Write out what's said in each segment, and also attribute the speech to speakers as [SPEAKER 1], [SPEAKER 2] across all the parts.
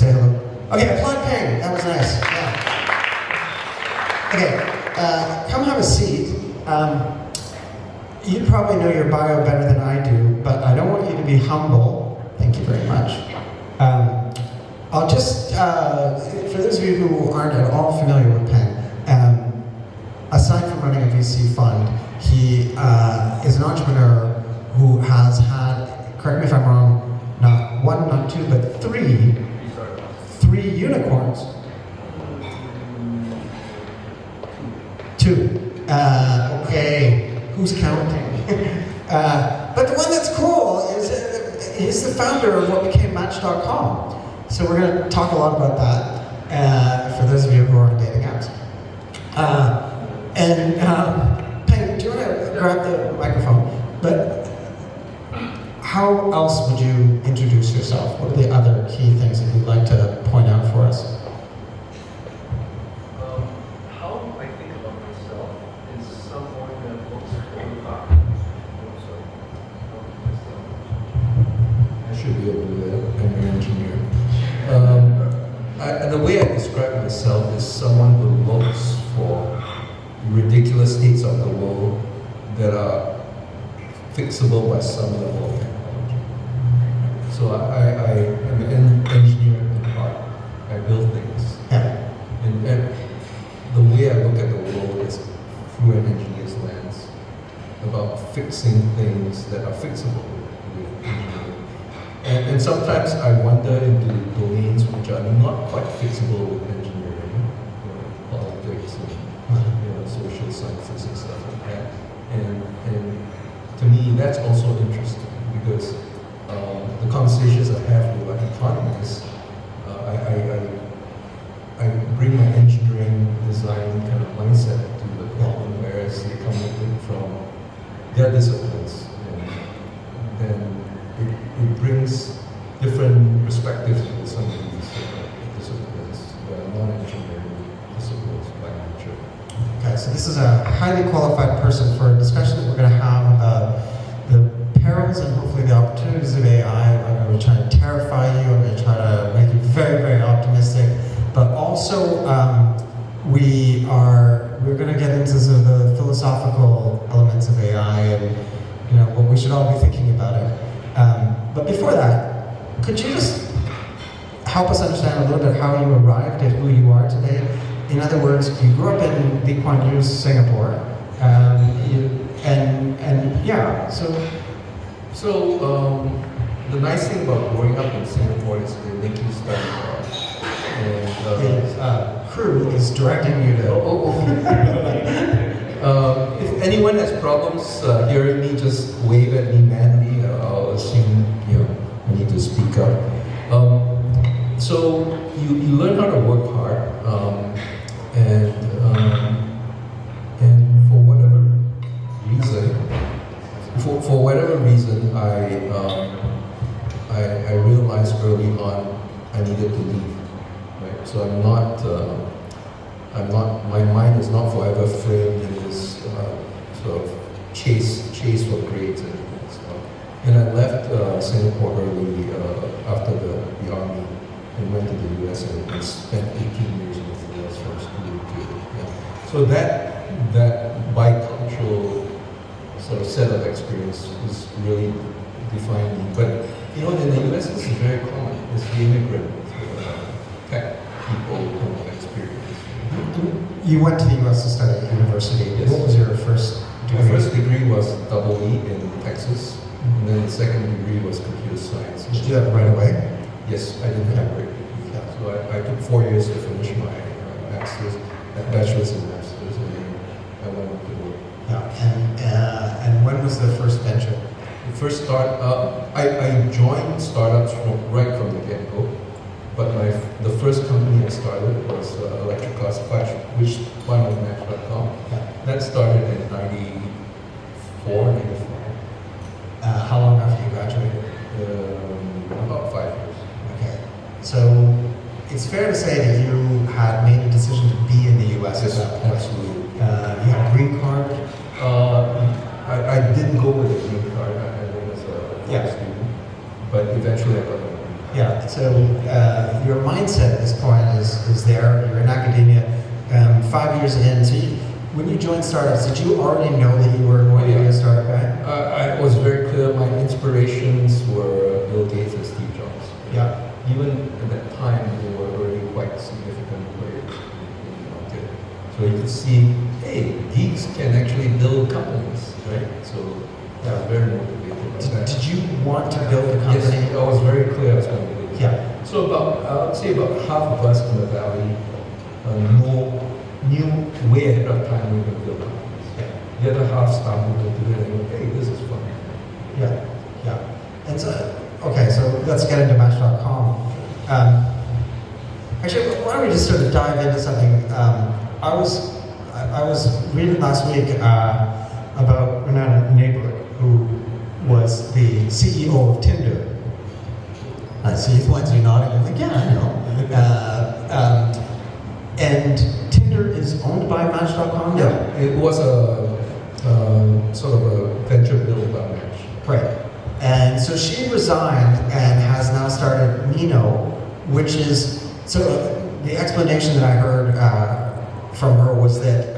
[SPEAKER 1] say hello. Okay, applaud Peng. That was nice. Yeah. Okay, come have a seat. You probably know your bio better than I do, but I don't want you to be humble. Thank you very much. I'll just, for those of you who aren't at all familiar with Peng, aside from running a VC fund, he is an entrepreneur who has had, correct me if I'm wrong, not one, not two, but three unicorns. Two. Okay. Who's counting? But the one that's cool is he's the founder of what became Match.com. So we're going to talk a lot about that for those of you who are on dating apps. Peng, do you want to grab the microphone? But how else would you introduce yourself? What are the other key things that you'd like to point out for us?
[SPEAKER 2] How I think about myself is someone that looks for back.
[SPEAKER 3] I should be able to do that. I'm an engineer. The way I describe myself is someone who looks for ridiculous states of the world that are fixable by some level of technology. So I am an engineer in heart. I build things.
[SPEAKER 1] Yeah.
[SPEAKER 3] And the way I look at the world is through an engineer's lens, about fixing things that are fixable with engineering. And sometimes I wander into domains which are not quite fixable with engineering, politics and social sciences and stuff like that. And to me, that's also interesting because the conversations I have with economists, I bring my engineering design kind of mindset to the problem, whereas they come at it from their disciplines. And then it brings different perspectives to some of these disciplines that are non-engineering disciplines by nature.
[SPEAKER 1] Okay, so this is a highly qualified person for a discussion that we're going to have about the perils and hopefully the opportunities of AI. I'm going to try to terrify you. I'm going to try to make you very, very optimistic. But also, we're going to get into sort of the philosophical elements of AI and what we should all be thinking about it. But before that, could you just help us understand a little bit how you arrived at who you are today? In other words, you grew up in Lee Kuan Yew's Singapore,
[SPEAKER 3] So the nice thing about growing up in Singapore is they make you study hard. And
[SPEAKER 1] crew is directing you to.
[SPEAKER 3] If anyone has problems hearing me, just wave at me manly. I'll assume I need to speak up. So you learn how to work hard, and for whatever reason, I realized early on I needed to leave. Right? So my mind is not forever framed in this sort of chase for grades and stuff. And I left Singapore early after the army and went to the US and spent 18 years in the US from school to So that bicultural sort of set of experience is really defined me. But in the US this is very common. It's the immigrant tech people kind of experience.
[SPEAKER 1] You went to the US to study at university.
[SPEAKER 3] Yes.
[SPEAKER 1] What was your first degree?
[SPEAKER 3] My first degree was double E in Texas, and then the second degree was computer science.
[SPEAKER 1] Did you do that right away?
[SPEAKER 3] Yes, I didn't have a great degree. So I took 4 years to finish my bachelor's and master's, and then I went on to work.
[SPEAKER 1] Yeah, and when was the first venture?
[SPEAKER 3] The first I joined startups right from the get-go, but the first company I started was Electric Classifieds, which spun out Match.com.
[SPEAKER 1] Yeah.
[SPEAKER 3] That started in 94, 95.
[SPEAKER 1] How long after you graduated?
[SPEAKER 3] About 5 years.
[SPEAKER 1] Okay. So it's fair to say that you had made a decision to be in the US
[SPEAKER 3] Yes,
[SPEAKER 1] at that point.
[SPEAKER 3] absolutely.
[SPEAKER 1] You had a green card?
[SPEAKER 3] I didn't go with a green card. I went as a student, but eventually I got a green card.
[SPEAKER 1] Yeah, so your mindset at this point is there. You're in academia, 5 years in. So when you joined startups, did you already know that you were going to be a startup guy?
[SPEAKER 3] I was very clear. My inspirations were Bill Gates and Steve Jobs.
[SPEAKER 1] Yeah.
[SPEAKER 3] Even at that time, they were already quite significant players in the market. So you could see, hey, geeks can actually build companies, right? So I was very motivated by that.
[SPEAKER 1] Did you want to build a company?
[SPEAKER 3] Yes, I was very clear I was going to do it.
[SPEAKER 1] Yeah.
[SPEAKER 3] So I would say about half of us in the valley knew way ahead of time we were going to build companies.
[SPEAKER 1] Yeah.
[SPEAKER 3] The other half stumbled into it and go, hey, this is fun.
[SPEAKER 1] Yeah. Yeah. And so, okay, so let's get into Match.com. Actually, why don't we just sort of dive into something? I was reading last week about Renata Neighbor, who was the CEO of Tinder. I see you ones are nodding. I'm like, yeah, I know. And Tinder is owned by Match.com now?
[SPEAKER 3] Yeah, it was a sort of a venture built by Match.
[SPEAKER 1] Right. And so she resigned and has now started Nino, which is, so the explanation that I heard from her was that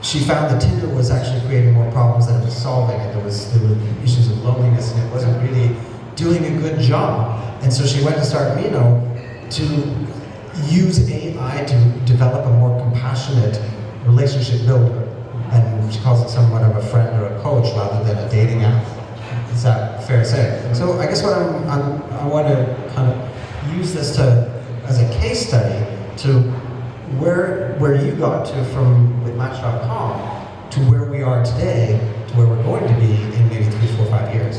[SPEAKER 1] she found that Tinder was actually creating more problems than it was solving, and there were issues of loneliness, and it wasn't really doing a good job. And so she went to start Nino to use AI to develop a more compassionate relationship builder. And she calls it somewhat of a friend or a coach rather than a dating app. Is that fair to say? So I guess what I want to kind of use this as a case study to where you got to from with Match.com to where we are today, to where we're going to be in maybe 3, 4, 5 years.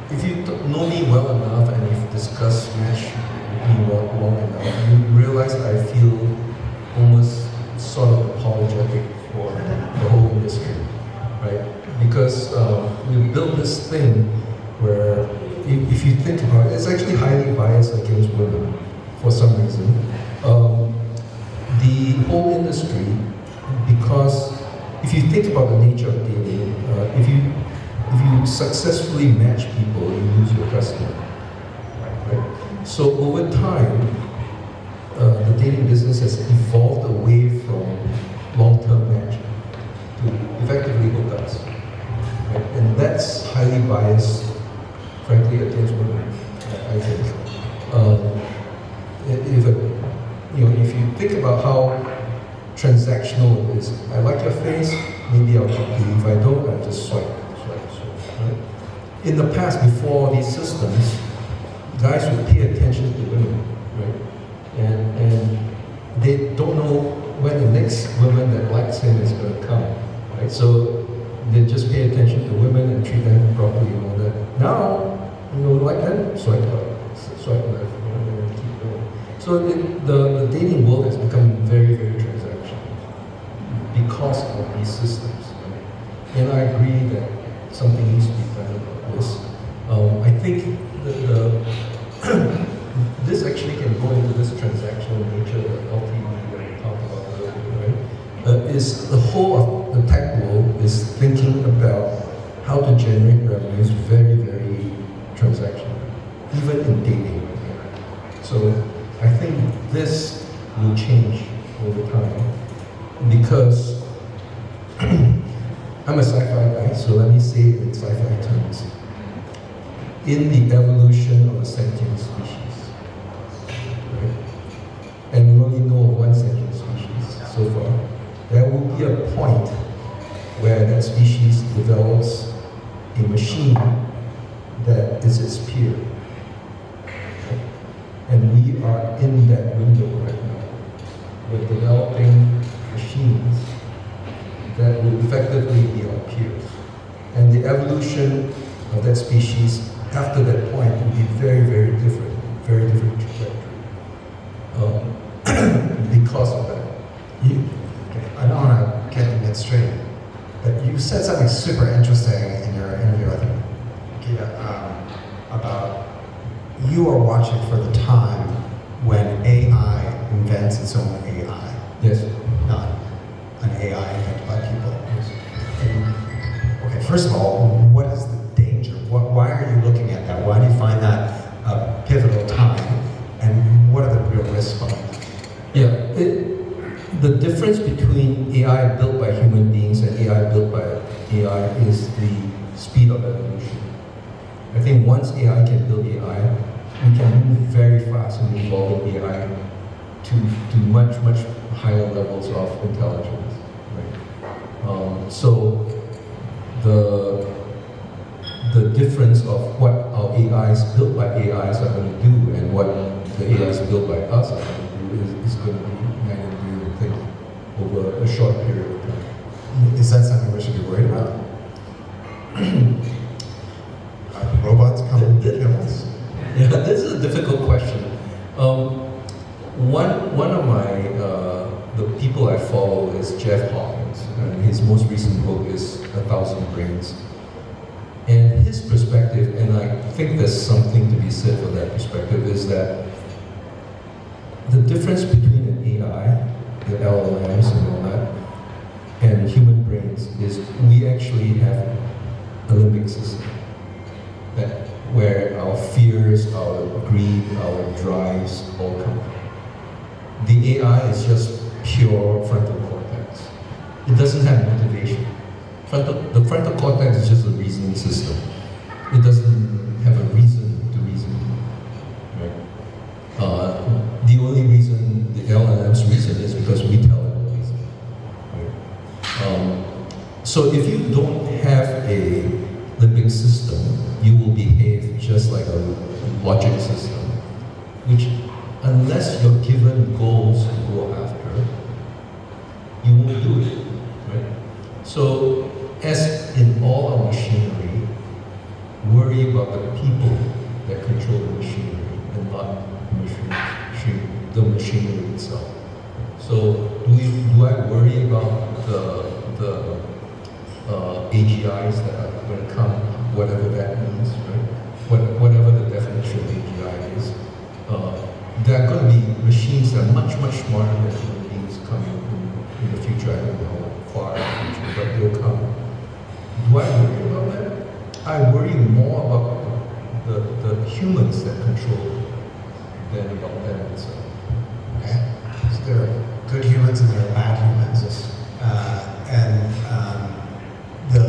[SPEAKER 3] If you know me well enough and you've discussed Match with me long enough, you realize that I feel almost sort of apologetic for the whole industry, right? Because we built this thing where, if you think about it, it's actually highly biased against women for some reason. The whole industry, because if you think about the nature of dating, if you successfully match people, you lose your customer, right? So over time, the dating business has evolved away from long-term matching to effectively hookups. Right? And that's highly biased, frankly, against women, I think. If you think about how transactional it is, I like your face, maybe I'll talk to you. If I don't, I'll just swipe. Right? In the past, before these systems, guys would pay attention to women, right? And they don't know when the next woman that likes him is going to come, right? So they just pay attention to women and treat them properly and all that. Now, like them, swipe left, and keep going. So the dating world has become very, very transactional because of these systems, right? And I agree that something needs to be done about this. I think this actually can go into this transactional nature that LTV that we talked about earlier, right? Is the whole of the tech world is thinking about how to generate revenues very, very transactional, even in dating. So I think this will change over time because I'm a sci-fi guy, so let me say it in sci-fi terms. In the evolution of a sentient species, right? And we only know of one sentient species so far, there will be a point where that species develops a machine that is its peer. And we are in that window right now. We're developing machines that will effectively be our peers. And the evolution of that species after that point will be very, very different trajectory because of that.
[SPEAKER 1] I don't want to get you midstream, but you said something super interesting in your interview, I think, Gita, about you are watching for the time when AI invents its own AI.
[SPEAKER 3] Yes.
[SPEAKER 1] Not an AI invented by people. Yes. And, okay, first of all, what is the danger? Why are you looking at that? Why do you find that a pivotal time?
[SPEAKER 3] difference between AI built by human beings and AI built by AI is the speed of evolution. I think once AI can build AI, we can move very fast in evolving AI to much, much higher levels of intelligence. Right? So the difference of what our AIs built by AIs are going to do and what the AIs built by us are going to do is going to be magnitude, I think, over a short period of time.
[SPEAKER 1] Is that something we should be worried about? Robots coming to kill us?
[SPEAKER 3] Yeah, this is a difficult question. One of my the people I follow is Jeff Hawkins, and his most recent book is 1,000 Brains. And his perspective, and I think there's something to be said for that perspective, is that the difference between an AI, the LLMs and all that, and human brains is we actually have a limbic system that where our fears, our greed, our drives all come from. The AI is just pure frontal cortex. It doesn't have motivation. The frontal cortex is just a reasoning system. It doesn't have a reason to reason. Right? The only reason the LLMs reason is because we tell it to reason. Right? So if you don't have a limbic system, you will behave just like a logic system, which unless you're given goals to go after, you won't do it. Right? So as in all our machinery, worry about the people that control the machinery and not the machinery itself. So do I worry about the AGIs that are going to come, whatever that means, right? Whatever the definition of AGI is. There are going to be machines that are much, much smarter than human beings coming in the future. I don't know how far in the future, but they'll come. Do I worry about that? I worry more about the humans that control than about them itself.
[SPEAKER 1] Okay. So there are good humans and there are bad humans. The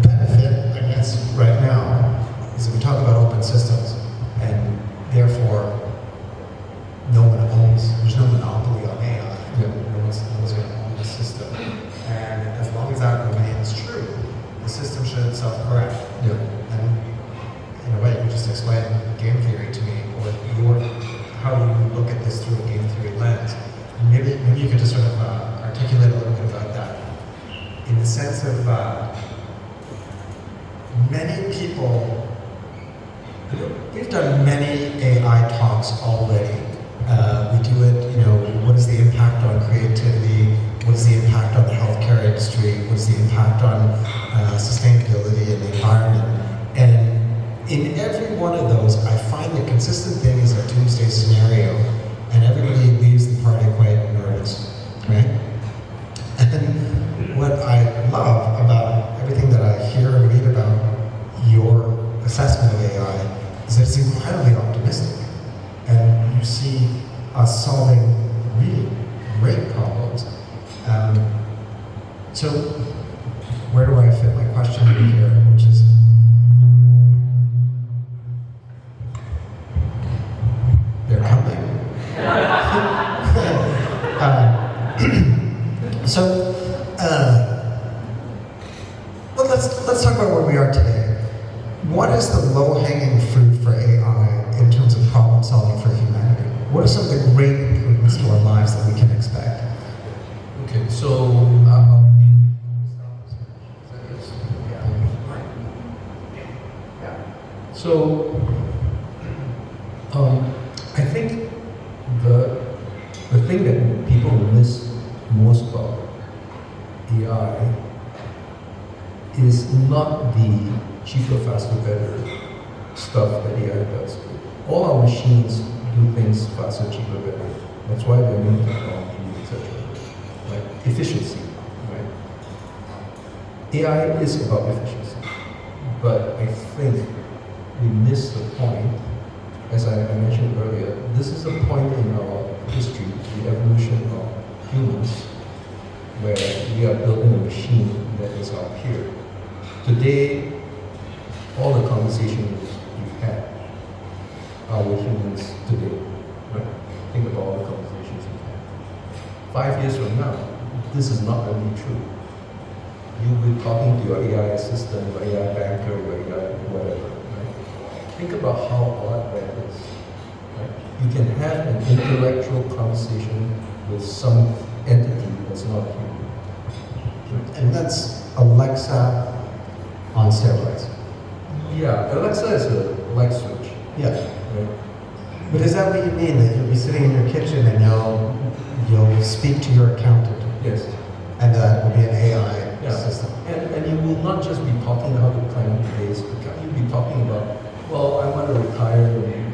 [SPEAKER 1] benefit, I guess, right now is that we talk about open systems, and therefore no one owns, there's no monopoly on AI.
[SPEAKER 3] Yeah.
[SPEAKER 1] No one's going to own the system. And as long as that remains true, the system should self-correct.
[SPEAKER 3] Yeah.
[SPEAKER 1] And in a way, you just explained game theory to me, or how you look at this through a game theory lens. Maybe you could just sort of articulate a little bit about that, in the sense of many people. We've done many AI talks already. We do it. What is the impact on creativity? What is the impact on the healthcare industry? What is the impact on sustainability and the environment? And in every one of those, I find the consistent thing is a doomsday scenario, and everybody leaves the party quite nervous, right? And what I love about everything that I hear and read about your assessment of AI is that it's incredibly optimistic, and you see us solving really great problems. So where do I fit my question in here, which is, they're coming. Well, let's talk about where we are today. What is the low-hanging fruit for AI in terms of problem solving for humanity? What are some of the great improvements to our lives that we can expect?
[SPEAKER 3] Okay, so I think the thing that people miss most about AI is not the cheaper, faster, better stuff that AI does. All our machines do things faster, cheaper, better. That's why they're new technology, etc. Right? Efficiency, right? AI is about efficiency, but I think we miss the point. As I mentioned earlier, this is a point in our history, the evolution of humans, where we are building a machine that is our peer. Today, all the conversations you've had are with humans today. Right? Think about all the conversations you've had. 5 years from now, this is not going to be true. You'll be talking to your AI assistant, your AI banker, your AI whatever. Right? Think about how odd that is. Right? You can have an intellectual conversation with some entity that's not human.
[SPEAKER 1] And that's Alexa on steroids.
[SPEAKER 3] Yeah, Alexa is a light switch.
[SPEAKER 1] Yeah.
[SPEAKER 3] Right?
[SPEAKER 1] But is that what you mean? That you'll be sitting in your kitchen and you'll speak to your accountant,
[SPEAKER 3] Yes.
[SPEAKER 1] and that will be an AI
[SPEAKER 3] Yeah.
[SPEAKER 1] system.
[SPEAKER 3] And you will not just be talking how to plan your days, but you'll be talking about, well, I want to retire in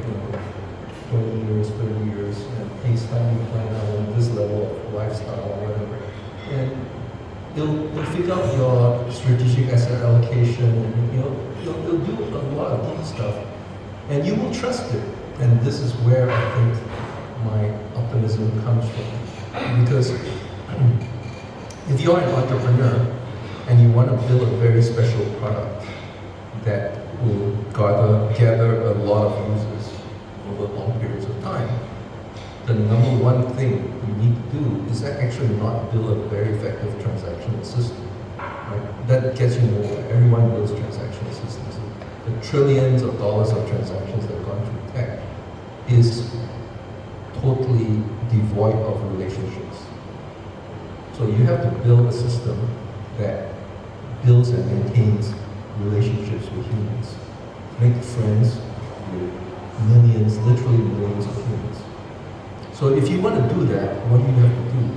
[SPEAKER 3] 20 years, 30 years, and please help me plan out this level of lifestyle or whatever. And it'll figure out your strategic asset allocation, and it'll do a lot of deep stuff. And you will trust it. And this is where I think my optimism comes from. Because if you're an entrepreneur and you want to build a very special product that will gather a lot of users over long periods of time, the number one thing you need to do is actually not build a very effective transactional system. Right? That gets you nowhere. Everyone builds transactional systems. The trillions of dollars of transactions that have gone through tech is totally devoid of relationships. So you have to build a system that builds and maintains relationships with humans. Make friends with millions, literally millions of humans. So if you want to do that, what do you have to do?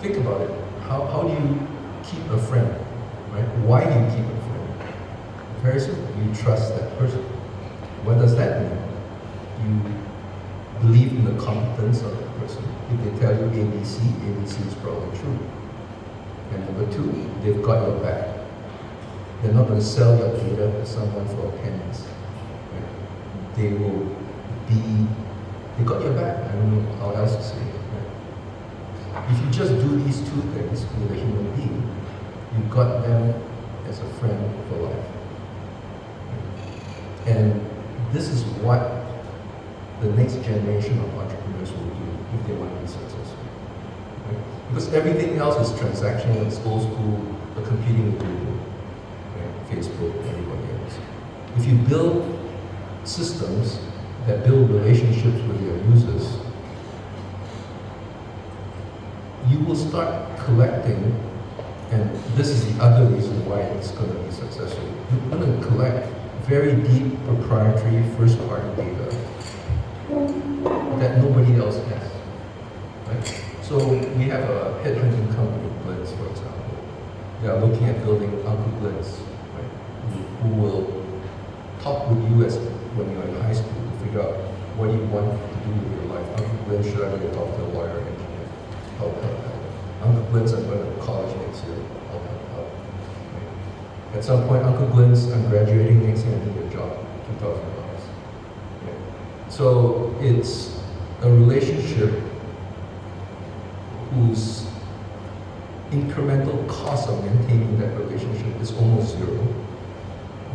[SPEAKER 3] Think about it. How do you keep a friend? Right? Why do you keep a friend? Very simple. You trust that person. What does that mean? You believe in the competence of that person. If they tell you ABC, ABC is probably true. And number two, they've got your back. They're not going to sell your data to someone for pennies. Right? They got your back. I don't know how else to say it. Right? If you just do these two things with a human being, you've got them as a friend for life. And this is what the next generation of entrepreneurs will do if they want to be successful. Right? Because everything else is transactional, it's old school, they're competing with Google, right? Facebook, everybody else. If you build systems that build relationships with your users, you will start collecting, and this is the other reason why it's going to be successful. You're going to collect very deep proprietary first-party data that nobody else has. Right? So we have a headhunting company, Blitz, for example. They are looking at building Uncle Blitz, right? Who will talk with you as when you're in high school to figure out what you want to do with your life. Uncle Blitz, should I go talk to a lawyer or engineer? Help. Uncle Blitz, I'm going to college next year. Help. Right? At some point, Uncle Blitz, I'm graduating next year, I need a job, $2,000. So it's a relationship whose incremental cost of maintaining that relationship is almost zero.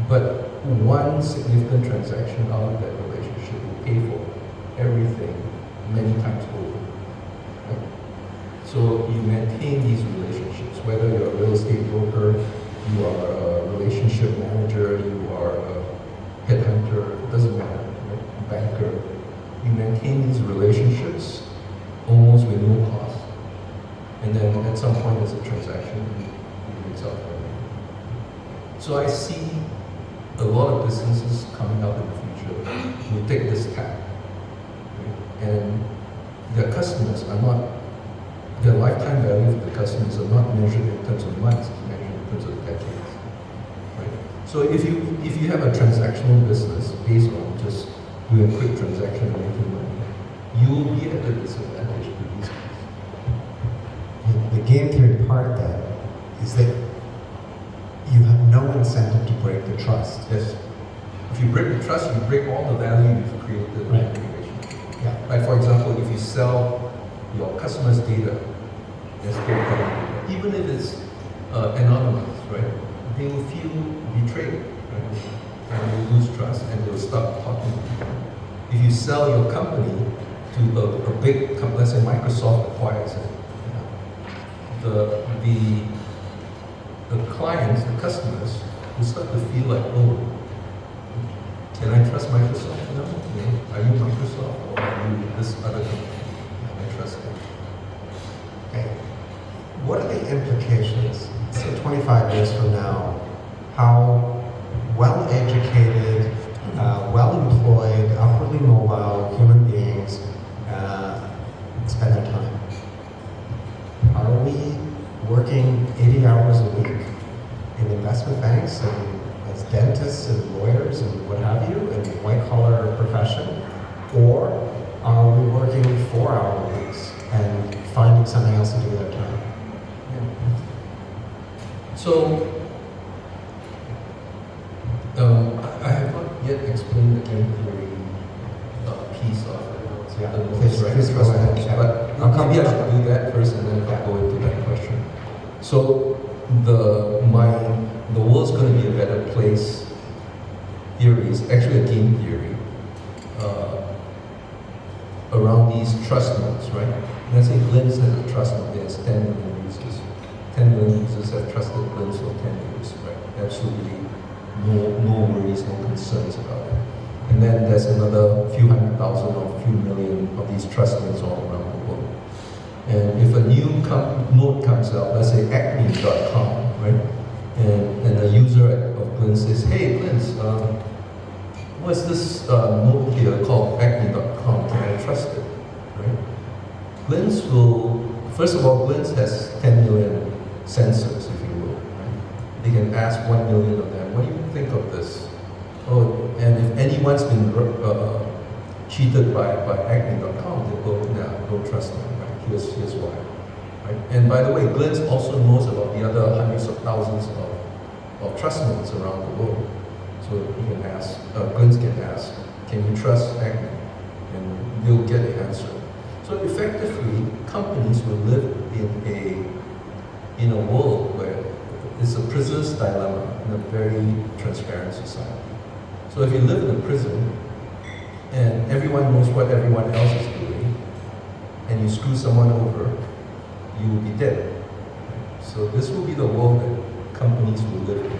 [SPEAKER 3] But one significant transaction out of that relationship will pay for everything many times over. Right? So you maintain these relationships, whether you're a real estate broker, you are a relationship manager, you are a headhunter, it doesn't matter. Banker, you maintain these relationships almost with no cost. And then at some point there's a transaction and it makes out for everything. So I see a lot of businesses coming out in the future who take this tack. Right? And their customers are not, their lifetime value of the customers are not measured in terms of months, it's measured in terms of decades. Right? So if you have a transactional business based on just doing a quick transaction and making money, you will be at a disadvantage to these guys.
[SPEAKER 1] The game theory part then is that you have no incentive to break the trust.
[SPEAKER 3] Yes. If you break the trust, you break all the value you've created in the
[SPEAKER 1] Right.
[SPEAKER 3] relationship.
[SPEAKER 1] Yeah.
[SPEAKER 3] Like for example, if you sell your customers' data, there's no value. even if it's anonymous, right? They will feel betrayed, right? And they will lose trust, and they will stop talking to people. If you sell your company to a big company, let's say Microsoft acquires it, the clients, the customers, will start to feel like, oh, can I trust Microsoft? No. Are you Microsoft or are you this other company? Can I trust them?
[SPEAKER 1] Okay. What are the implications, say 25 years from now, how well-educated, well-employed, upwardly mobile human beings spend their time? Are we working 80 hours a week in investment banks and as dentists and lawyers and what have you, in white-collar profession? Or are we working 4-hour weeks and finding something else to do with our time?
[SPEAKER 3] So, I have not yet explained the game theory piece of it.
[SPEAKER 1] Yeah,
[SPEAKER 3] The
[SPEAKER 1] please
[SPEAKER 3] right?
[SPEAKER 1] go ahead. Yeah.
[SPEAKER 3] But maybe I should do that first and then I'll go into that question. So, the world's going to be a better place theory is actually a game theory around these trust nodes, right? Let's say Glimpse has a trust node, there's 10 million users. 10 million users have trusted Glimpse for 10 years, right? Absolutely no worries, no concerns about it. And then there's another few hundred thousand or few million of these trust nodes all around the world. And if a new node comes out, let's say acme.com, right? And a user of Glimpse says, hey, Glimpse, what's this node here called acme.com? Can I trust it? Right? Glimpse will, first of all, Glimpse has 10 million sensors, if you will. Right? They can ask 1 million of them, what do you think of this? Oh, and if anyone's been cheated by acme.com, they go, nah, don't trust them. Right? Here's why. Right? And by the way, Glimpse also knows about the other hundreds of thousands of trust nodes around the world. So you can ask, Glimpse can ask, can you trust Acme? And you'll get the answer. So effectively, companies will live in a world where it's a prisoner's dilemma in a very transparent society. So if you live in a prison and everyone knows what everyone else is doing, and you screw someone over, you will be dead. So this will be the world that companies will live in.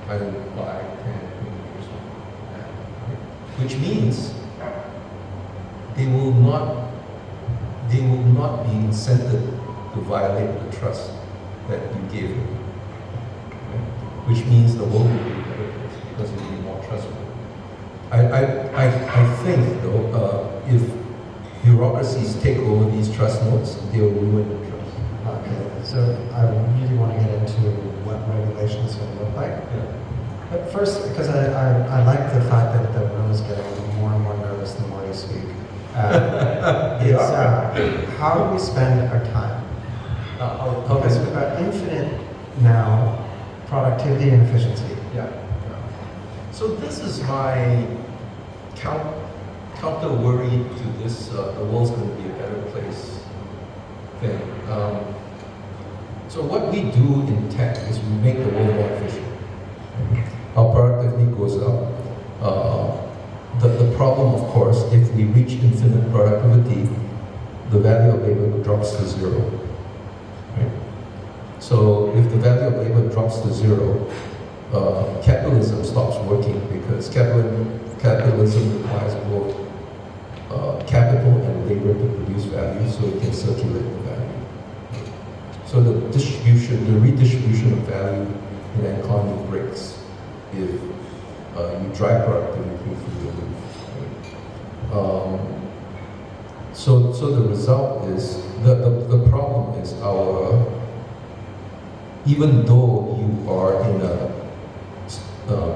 [SPEAKER 3] I don't know, 5, 10, 20 years from now. Which means they will not be incented to violate the trust that you gave them. Right? Which means the world will be a better place because it will be more trustworthy. I think though, if bureaucracies take over these trust nodes, they will ruin the trust.
[SPEAKER 1] Okay, so I really want to get into what regulation is going to look like.
[SPEAKER 3] Yeah.
[SPEAKER 1] But first, because I like the fact that the room is getting more and more nervous the more you speak. How do we spend our time? Because we've got infinite now productivity and efficiency.
[SPEAKER 3] Yeah. So this is my counter worry to this, the world's going to be a better place thing. So what we do in tech is we make the world more efficient. Our productivity goes up. The problem, of course, if we reach infinite productivity, the value of labor drops to zero. Right? So if the value of labor drops to zero, capitalism stops working because capitalism requires both capital and labor to produce value so it can circulate the value. So the redistribution of value in an economy breaks if you drive productivity through the roof. Right? So the result is, the problem is even though you are in an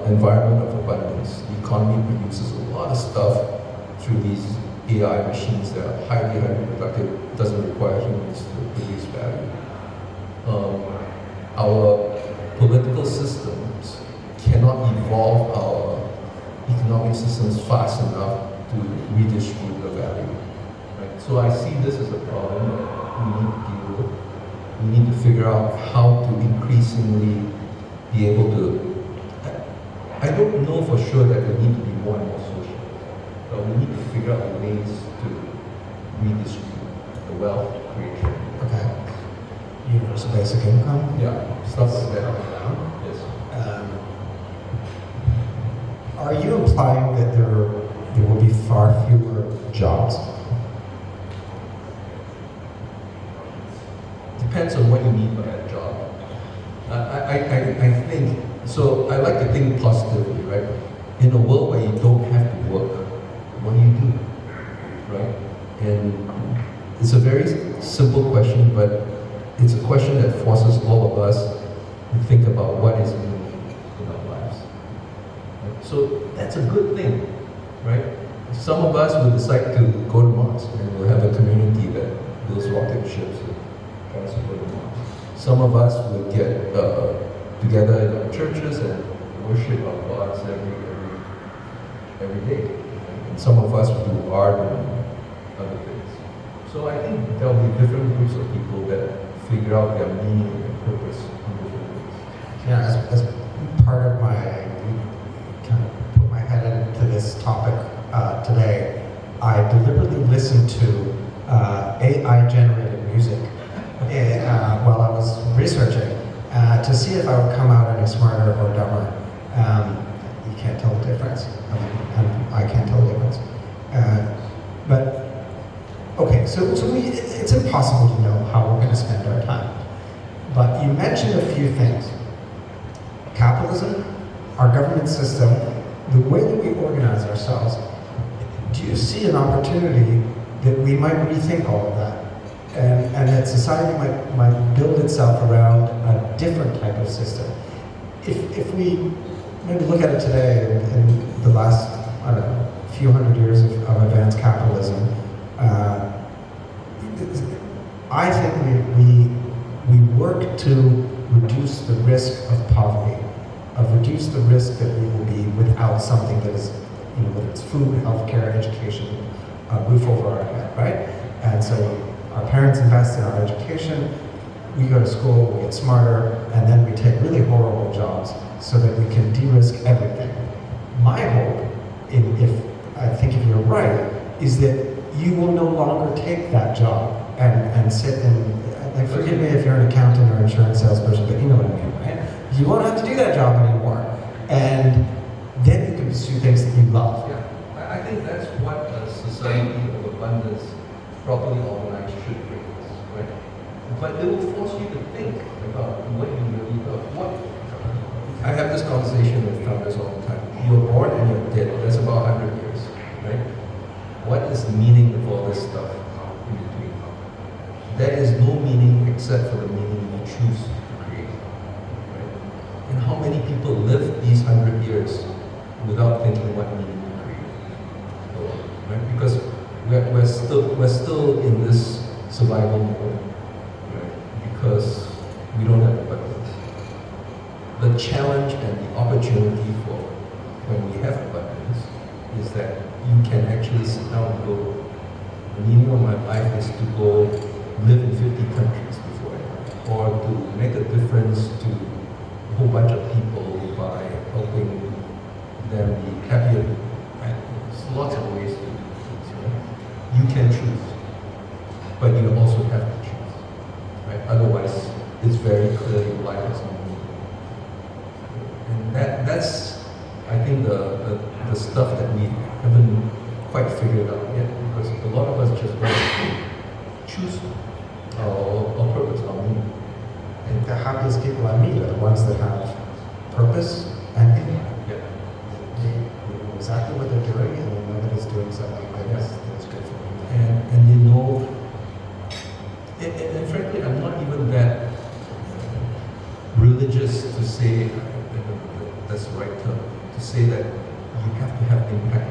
[SPEAKER 3] environment of abundance, the economy produces a lot of stuff through these AI machines that are highly productive, doesn't require humans to produce value. Our political systems cannot evolve our economic systems fast enough to redistribute the value. Right? So I see this as a problem that we need to deal with. we need to figure out how to increasingly be able to. I don't know for sure that we need to be more and more social, but we need to figure out ways to redistribute the wealth creation.
[SPEAKER 1] Okay. Universal basic income.
[SPEAKER 3] Yeah, stuff like that. Yes.
[SPEAKER 1] Are you implying that there will be far fewer jobs?
[SPEAKER 3] Depends on what you mean by a job. I think, so I like to think positively, right? In a world where you don't have to work, what do you do, right? And it's a very simple question, but it's a question that forces all of us to think about what is meaning in our lives. Right? So that's a good thing, right? Some of us will decide to go to Mars and we'll have a community that builds rocket ships and wants to go to Mars. Some of us will get together in our churches and worship our gods every day. Right? And some of us will do art and other things. So I think there'll be different groups of people that figure out their meaning and purpose in different ways.
[SPEAKER 1] Yeah, as part of my kind of put my head into this topic today, I deliberately listened to AI-generated music while I was researching to see if I would come out any smarter or dumber. You can't tell the difference. I can't tell the difference. But okay, so it's impossible to know how we're going to spend our time. But you mentioned a few things. Capitalism, our government system, the way that we organize ourselves. Do you see an opportunity that we might rethink all of that? And that society might build itself around a different type of system? If we maybe look at it today, in the last, I don't know, few hundred years of advanced capitalism, I think we work to reduce the risk of poverty, reduce the risk that we will be without something that is, whether it's food, healthcare, education, a roof over our head, right? And so our parents invest in our education, we go to school, we get smarter, and then we take really horrible jobs so that we can de-risk everything. My hope, if you're right, is that you will no longer take that job and sit and, forgive me if you're an accountant or insurance salesperson, but you know what I mean, right? You won't have to do that job anymore. And then you can pursue things that you love.
[SPEAKER 3] Yeah, I think that's what a society of abundance properly organized should bring us, right? But it will force you to think about what you really love. I have this conversation with founders all the time. You're born and you're dead. That's about 100 years, right? What is the meaning of all this stuff in between? There is no meaning except for the meaning you choose to create, right? And how many people live these 100 years without thinking what meaning to create, right? Because we're still in this survival mode, right? Because we don't have abundance. The challenge and the opportunity for when we have abundance is that you can actually sit down and go, the meaning of my life is to go live in 50 countries before I die, or to make a difference to a whole bunch of people by helping them be happier. Right? There's lots of ways to do things. Right? You can choose, but you also have to choose. Right? Otherwise, it's very clear your life has no meaning. And that's, I think, the stuff that we haven't quite figured out yet, because a lot of us just want to choose our purpose, our meaning.
[SPEAKER 1] And the happiest people I meet are the ones that have purpose and meaning.
[SPEAKER 3] Yeah.
[SPEAKER 1] They know exactly what they're doing, and they know that it's doing something that's good for them.
[SPEAKER 3] And you know, and frankly, I'm not even that religious to say, that's the right term, to say that you have to have impact.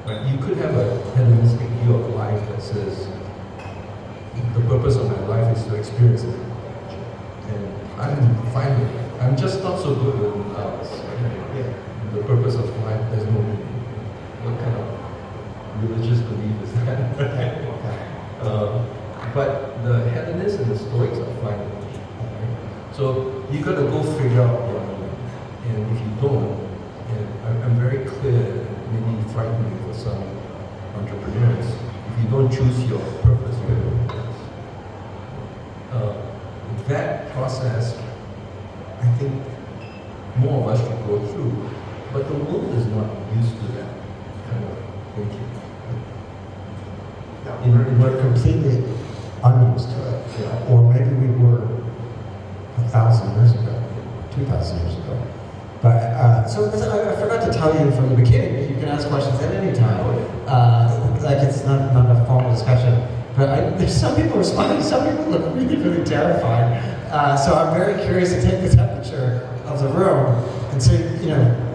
[SPEAKER 3] Right? You could have a hedonistic view of life that says, the purpose of my life is to experience it. And I'm fine with it. I'm just not so good with the purpose of life, there's no meaning. What kind of religious belief is that? But the Hellenists and the Stoics are fine with me. Right? So you got to go figure out what you want. And if you don't, and I'm very clear, and maybe frightening for some entrepreneurs, if you don't choose your purpose, you will that process, I think more of us should go through, but the world is not used to that kind of thinking.
[SPEAKER 1] We're completely unused to it.
[SPEAKER 3] Yeah.
[SPEAKER 1] Or maybe we were 1,000 years ago, 2,000 years ago. But, so I forgot to tell you from the beginning, you can ask questions at any time. Like it's not a formal discussion. But there's some people responding, some people look really, really terrified. So I'm very curious to take the temperature of the room and say,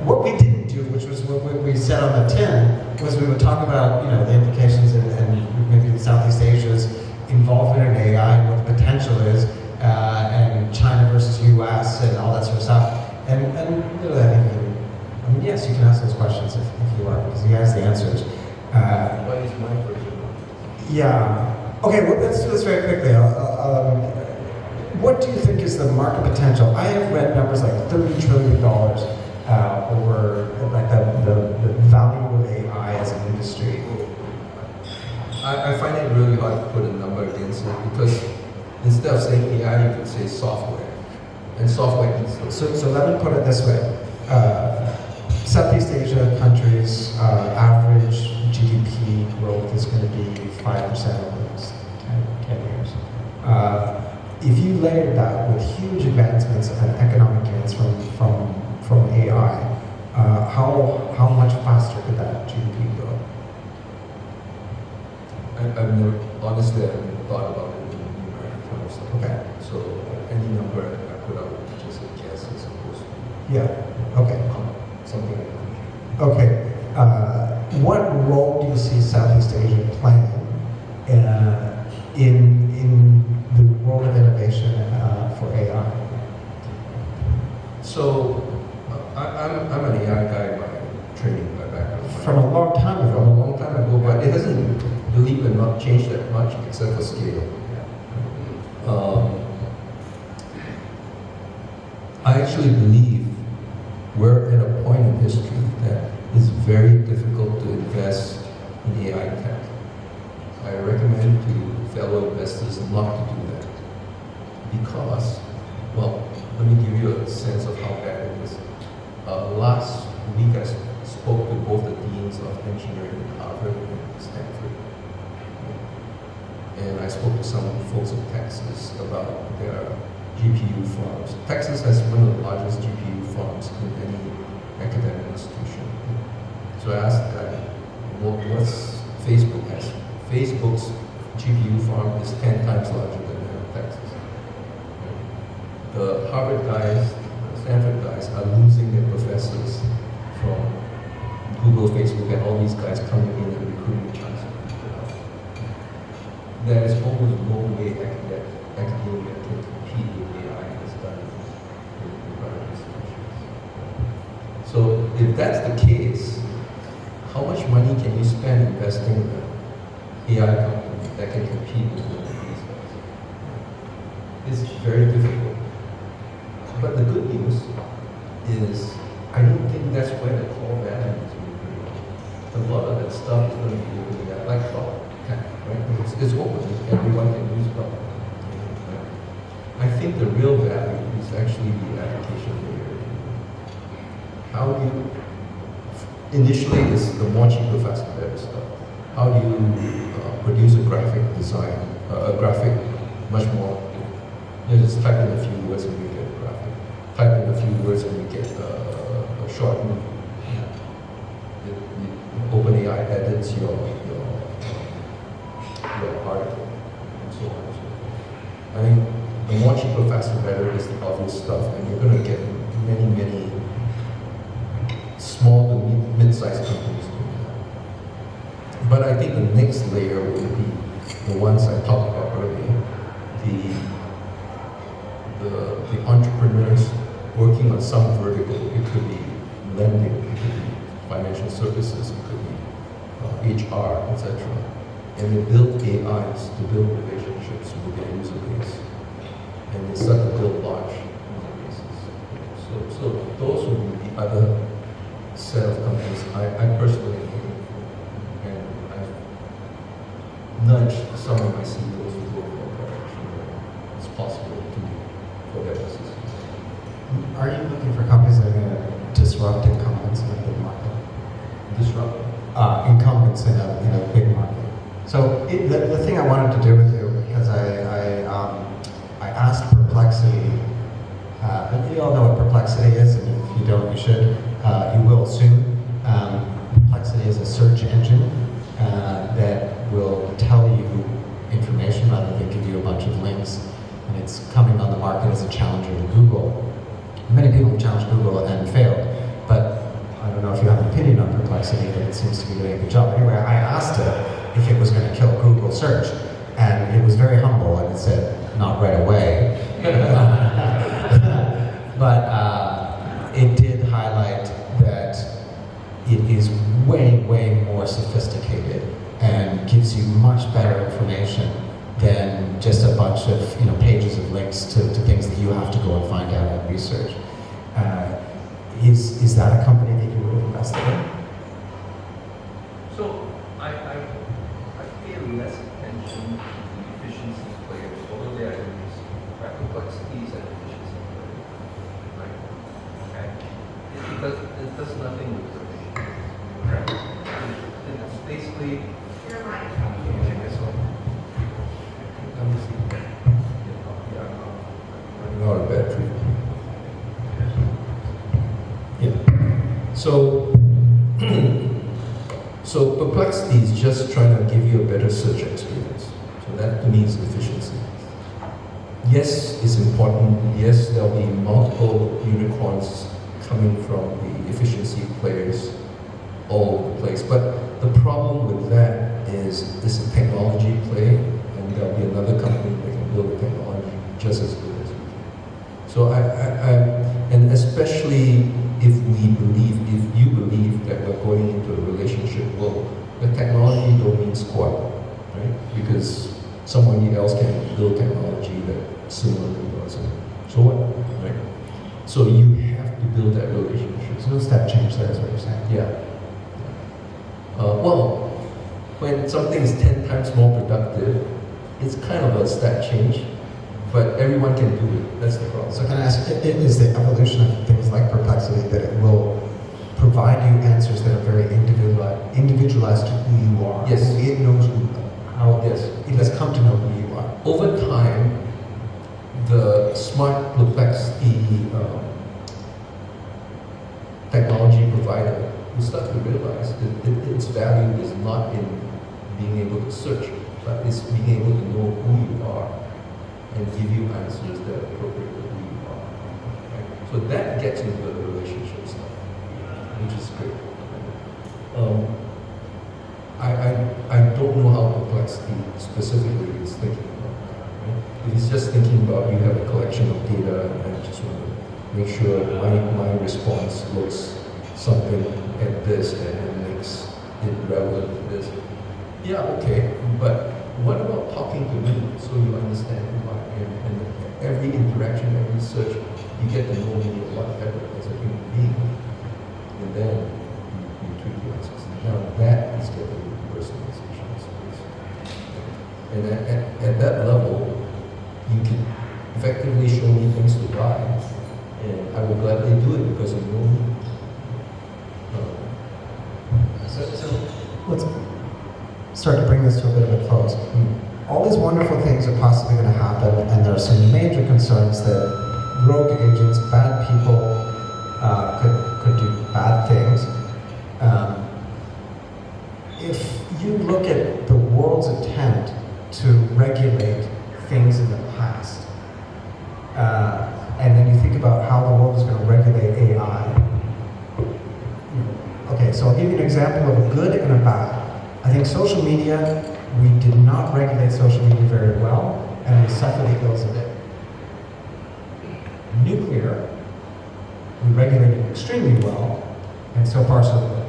[SPEAKER 1] what we didn't do, which was what we said on the tin, was we would talk about, the implications and maybe Southeast Asia's involvement in AI and what the potential is, and China versus US and all that sort of stuff. And yes, you can ask those questions if you want, because he has the answers.
[SPEAKER 3] What is my version?
[SPEAKER 1] Yeah. Okay, well, let's do this very quickly. What do you think is the market potential? I have read numbers like $30 trillion over like the value of AI as an industry.
[SPEAKER 3] I find it really hard to put a number against it because instead of saying AI, you could say software. And software is
[SPEAKER 1] So let me put it this way. Southeast Asia countries, average GDP growth is going to be 5% over the next 10 years. If you layer that with huge advancements and economic gains from AI, how much faster could that GDP grow?
[SPEAKER 3] I've never, honestly, I haven't thought about it in numeric terms.
[SPEAKER 1] Okay.
[SPEAKER 3] So any number I put out would just a guess as opposed to
[SPEAKER 1] Yeah. Okay.
[SPEAKER 3] something like that.
[SPEAKER 1] Okay. What role do you see Southeast Asia playing in the world of innovation for AI?
[SPEAKER 3] So I'm an AI guy by training, by background.
[SPEAKER 1] From a long time
[SPEAKER 3] From a
[SPEAKER 1] ago.
[SPEAKER 3] long time ago, but it hasn't, believe it or not, changed that much except for scale. I actually believe we're at a point in history that is very difficult to invest in AI tech. I recommend to fellow investors not to do that because, well, let me give you a sense of how bad it is. Last week I spoke to both the deans of engineering at Harvard and Stanford. And I spoke to some folks in Texas about their GPU farms. Texas has one of the largest GPU farms in any academic institution. So I asked them, what's Facebook has? Facebook's GPU farm is 10 times larger than that of Texas. The Harvard guys, the Stanford guys are losing their professors from Google, Facebook, and all these guys coming in and recruiting China. There is almost no way academia can compete with AI as done in private institutions. So if that's the case, how much money can you spend investing in an AI company that can compete with these guys? It's very difficult. But the good news is, I don't think that's where the core value is going to be. A lot of that stuff is going to be over there, like cloud tech, right? It's open, everyone can use cloud. Right? I think the real value is actually the application layer. How do you, initially it's the more cheaper, faster, better stuff. How do you produce a graphic design, a graphic much more, you just type in a few words and you get a graphic. Type in a few words and you get a short movie. OpenAI edits your article and so on and so forth. I mean, the more cheaper, faster, better is the obvious stuff, and you're going to get many small to mid-sized companies doing that. But I think the next layer will be the ones I talked about earlier, the entrepreneurs working on some vertical. It could be lending, it could be financial services, it could be HR, etc. and they build AIs to build relationships with their user base, and they start to build large user bases. So those would be the other set of companies I personally am looking for, and I've nudged some of my CEOs to go in that direction where it's possible to do for their business.
[SPEAKER 1] Are you looking for companies that are going to disrupt incumbents in a big market?
[SPEAKER 3] Disrupt.
[SPEAKER 1] Incumbents in a big market. So the thing I wanted to do with you, because I asked Perplexity, and you all know what Perplexity is, and if you don't, you should. You will soon. Perplexity is a search engine that will tell you information rather than give you a bunch of links, and it's coming on the market as a challenger to Google. Many people have challenged Google and failed, but I don't know if you have an opinion on Perplexity, but it seems to be doing a good job. Anyway, I asked it if it was going to kill Google search, and it was very humble, and it said, not right away. But it did highlight that it is way, way more sophisticated and gives you much better information than just a bunch of pages of links to things that you have to go and find out and research. Is that a company that you would have invested in?
[SPEAKER 2] So I pay less attention to the efficiency players, although they are complexities and efficiency players. Right? Okay. It does nothing with the right? It's basically
[SPEAKER 3] Let me see. Running out of battery. Yeah. So Perplexity is just trying to give you a better search experience. So that to me is efficiency. Yes, it's important. Yes, there'll be multiple unicorns coming from the efficiency players all over the place. But the problem with that is it's a technology play, and there'll be another company that can build the technology just as good as we can. So and especially if you believe that we're going into a relationship world, the technology don't mean squat, right? Because somebody else can build technology that's similar to yours. So what, right? So you have to build that relationship.
[SPEAKER 1] So no step change there is what you're saying.
[SPEAKER 3] Yeah. Well, when something is 10 times more productive, it's kind of a step change, but everyone can do it. That's the problem.
[SPEAKER 1] So can I ask, is the evolution of things like Perplexity that it will provide you answers that are very individualized to who you are?
[SPEAKER 3] Yes.
[SPEAKER 1] It knows how
[SPEAKER 3] Yes.
[SPEAKER 1] it has come to know who you are.
[SPEAKER 3] Over time, the smart Perplexity technology provider will start to realize that its value is not in being able to search, but it's being able to know who you are and give you answers that are appropriate to who you are. Right? So that gets into the relationship stuff, which is great. I don't know how Perplexity specifically is thinking about that. Right? If it's just thinking about you have a collection of data and I just want to make sure my response looks something at this and makes it relevant to this. Yeah, okay, but what about talking to me so you understand who I am? And every interaction, every search, you get to know me a lot better as a human being. And then you treat the answers. Now that is getting personalization space. And at that level, you can effectively show me things to buy, and I will gladly do it because you know me.
[SPEAKER 1] So let's start to bring this to a bit of a close. All these wonderful things are possibly going to happen, and there are some major concerns that rogue agents, bad people, could do bad things. If you look at the world's attempt to regulate things in the past, and then you think about how the world is going to regulate AI. Okay, so I'll give you an example of a good and a bad. I think social media, we did not regulate social media very well, and we suffer the ills of it. Nuclear, we regulated extremely well, and so far so good.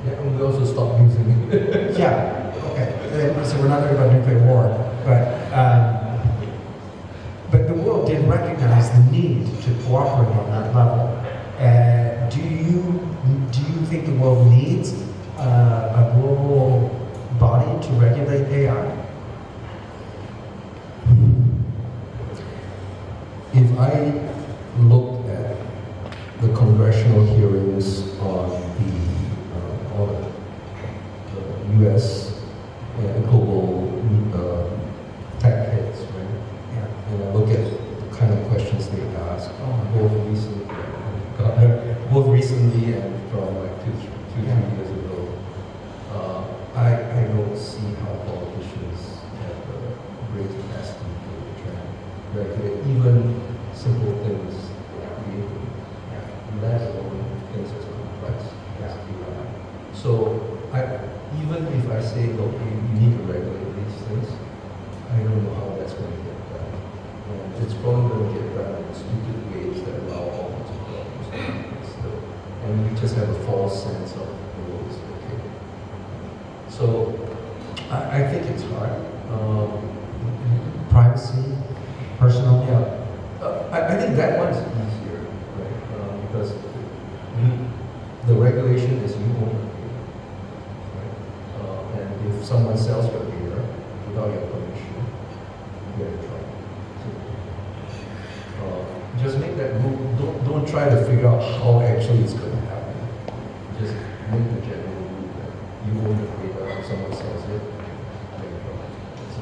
[SPEAKER 3] Yeah, and we also stopped using it.
[SPEAKER 1] Yeah, okay. so we're not talking about nuclear war, but the world did recognize the need to cooperate on that level. Do you think the world needs a global body to regulate AI?
[SPEAKER 3] If I look at the congressional hearings on the U.S. and global tech heads, right?
[SPEAKER 1] Yeah.
[SPEAKER 3] And I look at the kind of questions they ask, both recently and from like two, 3 years ago. I don't see how politicians have a great capacity to try and regulate even simple things like creating, let alone things as complex as AI. So even if I say, look, you need to regulate these things, I don't know how that's going to get done. And it's probably going to get done in stupid ways that allow all kinds of problems. And we just have a false sense of the world is okay. So I think it's hard.
[SPEAKER 1] Privacy, personal.
[SPEAKER 3] Yeah. I think that one's easier, right? Because the regulation is you own the data, right? And if someone sells your data without your permission, you get in trouble. So, just make that rule. Don't try to figure out how actually it's going to happen. Just make the general rule that you own the data, if someone sells it, you're in trouble. That's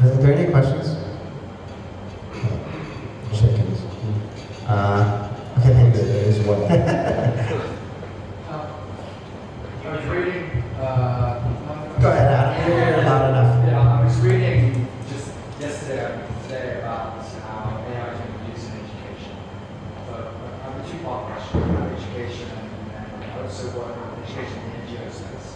[SPEAKER 3] it.
[SPEAKER 1] Are there any questions? Chickens. Okay, thanks.
[SPEAKER 3] There is one.
[SPEAKER 4] I was reading.
[SPEAKER 1] Go ahead, Adam. You're loud enough.
[SPEAKER 4] Yeah, I was reading just yesterday or today about how AI can be used in education. But I have a two-part question about education and also what education in the NGO space.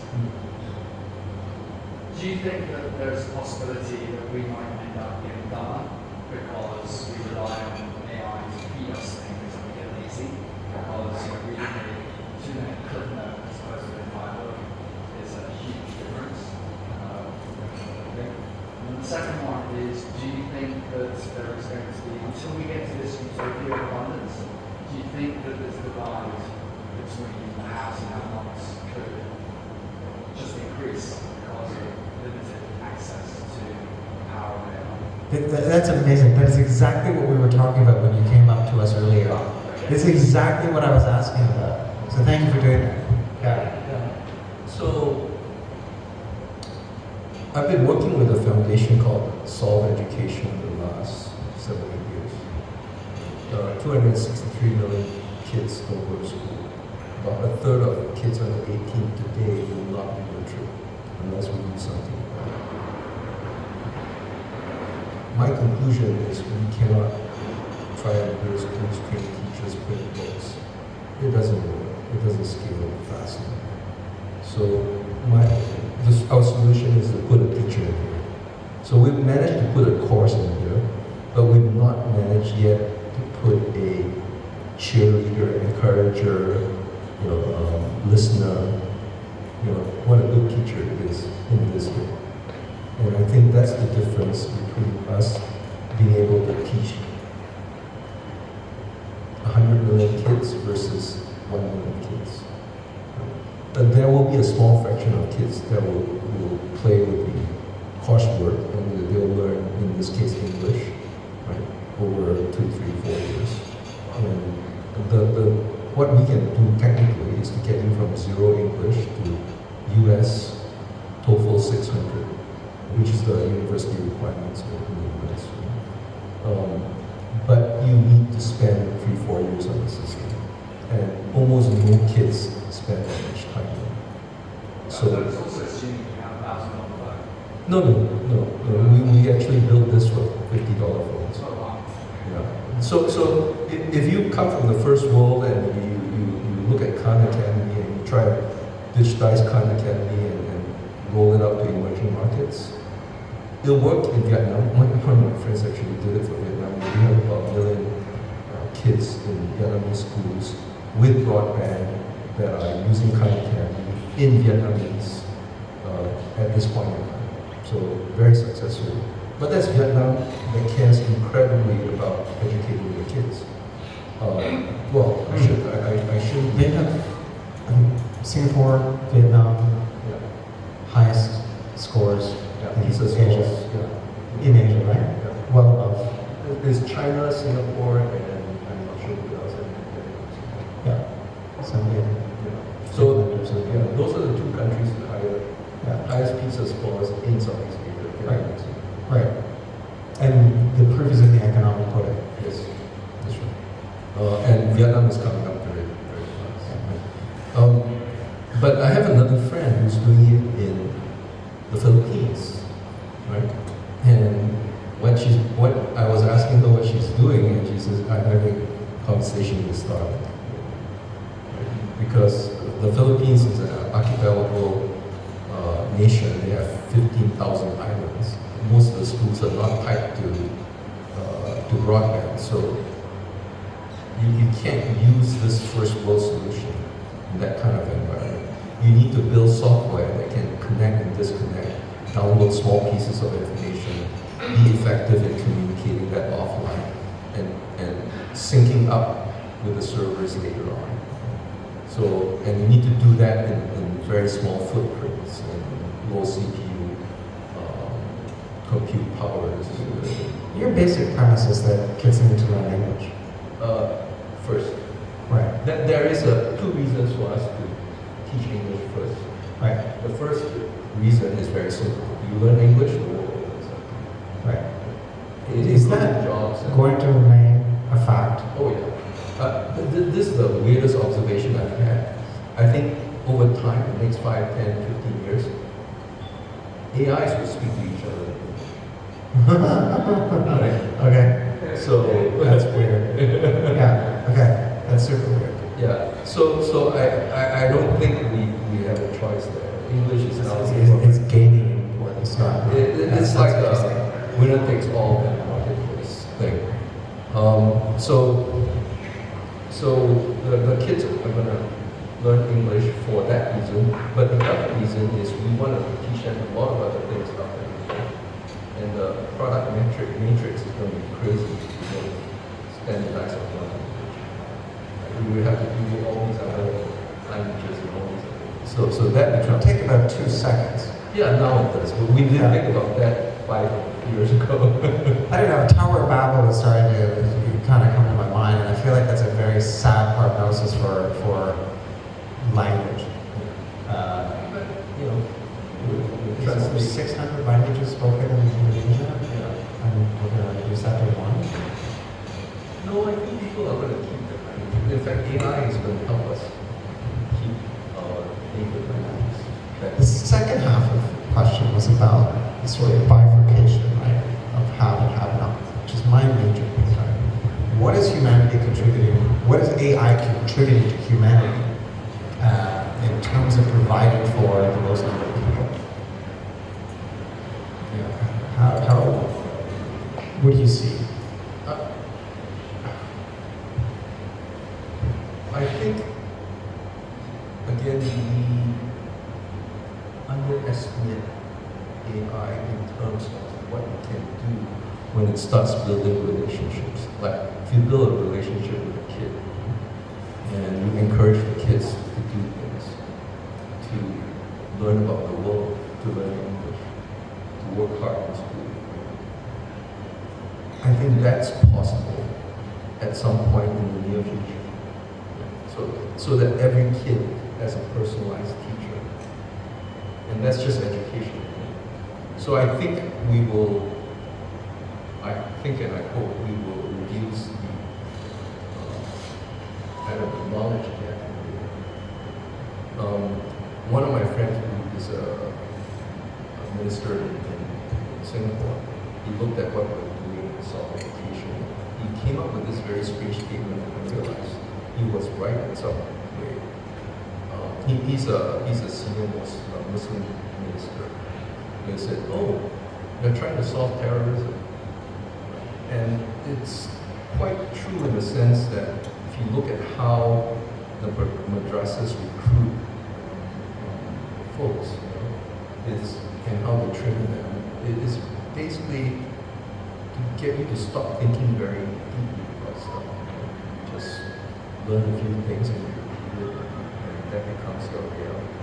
[SPEAKER 4] Do you think that there's a possibility that we might end up getting dumber because we rely on AI to feed us things and we get lazy? Because reading a 2-minute clip note as opposed to an entire book is a huge difference. And the second one is, do you think that there is going to be, until we get to this utopia of abundance, do you think that this divide between the haves and have-nots could just increase because of limited access to power of AI?
[SPEAKER 1] That's amazing. That is exactly what we were talking about when you came up to us earlier. It's exactly what I was asking about. So thank you for doing that.
[SPEAKER 3] Yeah. So I've been working with a foundation called Solve Education for the last 7 or 8 years. 263 million kids don't go to school. About a third of kids under 18 today will not be literate unless we do something about it. My conclusion is we cannot try and build schools, train teachers, print books. It doesn't work. It doesn't scale fast enough. So our solution is to put a teacher in here. So we've managed to put a course in here, but we've not managed yet to put a cheerleader, encourager, listener, what a good teacher is in this way. And I think that's the difference between us being able to teach 100 million kids versus 1 million kids. But there will be a small fraction of kids that will play with the coursework and they'll learn, in this case, English, right, over 2, 3, 4 years. And what we can do technically is to get you from 0 English to US TOEFL 600, which is the university requirements in the US. But you need to spend 3, 4 years on the system. And almost no kids spend that much time on it.
[SPEAKER 4] So it's also assuming you have $1,000 phone.
[SPEAKER 3] No. We actually built this for $50 phones.
[SPEAKER 4] Oh, wow.
[SPEAKER 3] Yeah. So if you come from the first world and you look at Khan Academy and you try to digitize Khan Academy and roll it out to emerging markets, it worked in Vietnam. One of my friends actually did it for Vietnam. We have about 1 million kids in Vietnamese schools with broadband that are using Khan Academy in Vietnamese this point in time. So very successful. But that's Vietnam that cares incredibly about educating their kids. Well, I should.
[SPEAKER 1] They have Singapore, Vietnam,
[SPEAKER 3] Yeah.
[SPEAKER 1] highest scores
[SPEAKER 3] Yeah,
[SPEAKER 1] in
[SPEAKER 3] PISA
[SPEAKER 1] Asia.
[SPEAKER 3] scores. Yeah.
[SPEAKER 1] In Asia, right?
[SPEAKER 3] Yeah.
[SPEAKER 1] Well above.
[SPEAKER 3] There's China, Singapore, and I'm not sure who else.
[SPEAKER 1] Yeah. So yeah.
[SPEAKER 3] So yeah, those are the two countries with
[SPEAKER 1] Yeah.
[SPEAKER 3] highest PISA scores in Southeast Asia.
[SPEAKER 1] Right. Right. And the proof is in the economic quota.
[SPEAKER 3] Yes, that's right. And Vietnam is coming up very, very fast. But I have another friend who's doing it in the Philippines, right? And what I was asking her what she's doing, and she says, I'm having a conversation with Starbucks. Because the Philippines is an archipelago nation. They have 15,000 islands. Most of the schools are not tied to broadband, so you can't use this first world solution in that kind of environment. You need to build software that can connect and disconnect, download small pieces of information, be effective in communicating that offline, and syncing up with the servers later on. So, and you need to do that in very small footprints and low CPU compute powers.
[SPEAKER 1] Your basic premise is that kids need to learn English.
[SPEAKER 3] First,
[SPEAKER 1] Right.
[SPEAKER 3] there is two reasons for us to teach English first.
[SPEAKER 1] Right.
[SPEAKER 3] The first reason is very simple. You learn English, the world opens up.
[SPEAKER 1] Right.
[SPEAKER 3] It
[SPEAKER 1] Is
[SPEAKER 3] includes
[SPEAKER 1] that
[SPEAKER 3] jobs and
[SPEAKER 1] going to remain a fact?
[SPEAKER 3] Oh yeah. This is the weirdest observation I've had. I think over time, the next 5, 10, 15 years, AIs will speak to each other. Right?
[SPEAKER 1] Okay.
[SPEAKER 3] So
[SPEAKER 1] That's weird. Yeah. Okay. That's super weird.
[SPEAKER 3] Yeah. So I don't think we have a choice there. English is now
[SPEAKER 1] It's gaining importance, not.
[SPEAKER 3] it's
[SPEAKER 1] that's
[SPEAKER 3] like
[SPEAKER 1] what you're
[SPEAKER 3] a
[SPEAKER 1] saying.
[SPEAKER 3] winner takes all kind of marketplace thing. So the kids are going to learn English for that reason, but the other reason is we want to teach them a lot of other things about English. And the product matrix is going to be crazy to standardize on one language. We will have to do all these other languages and all these other things. So that
[SPEAKER 1] It'll
[SPEAKER 3] becomes,
[SPEAKER 1] take about 2 seconds.
[SPEAKER 3] yeah, now it does, but we didn't
[SPEAKER 1] Yeah.
[SPEAKER 3] think about that 5 years ago.
[SPEAKER 1] I don't know. Tower of Babel is starting to kind of come to my mind, and I feel like that's a very sad prognosis for language.
[SPEAKER 3] But, you know, we
[SPEAKER 1] There's over
[SPEAKER 3] translate.
[SPEAKER 1] 600 languages spoken in Indonesia,
[SPEAKER 3] Yeah.
[SPEAKER 1] and we're going to reduce that to 1.
[SPEAKER 3] No, I think people are going to keep the language. In fact, AI is going to help us keep our native languages.
[SPEAKER 1] The second half of the question was about the sort of bifurcation, right, of have and have not, which is my major concern. What is humanity contributing? What is AI contributing to humanity in terms of providing for the most number of people? Yeah. How what do you see?
[SPEAKER 3] I think, again, we underestimate AI in terms of what it can do when it starts building relationships. Like, if you build a relationship with a kid, and you encourage the kids to do things, to learn about the world, to learn English, to work hard in school, I think that's possible at some point in the near future. So that every kid has a personalized teacher. And that's just education. So I think and I hope we will reduce the kind of knowledge gap. One of my friends who is a minister in Singapore, he looked at what we're doing in South education. He came up with this very strange statement, and I realized he was right in some way. He's a senior Muslim minister. He said, "Oh, they're trying to solve terrorism," and it's quite true in the sense that if you look at how the madrasas recruit folks, it's and how they train them. It is basically to get you to stop thinking very deeply about stuff. Just learn a few things and that becomes your reality.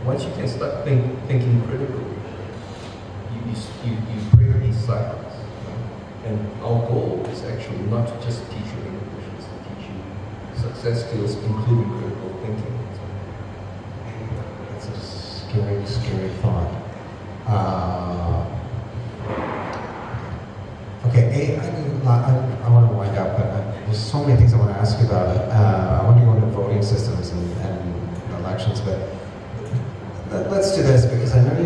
[SPEAKER 3] Once you can start thinking critically, you break these cycles. And our goal is actually not to just teach you English, it's to teach you success skills, including critical thinking.
[SPEAKER 1] That's a scary, scary thought. Okay, I want to wind up, but there's so many things I want to ask you about. I want to go into voting systems and elections, but let's do this because I know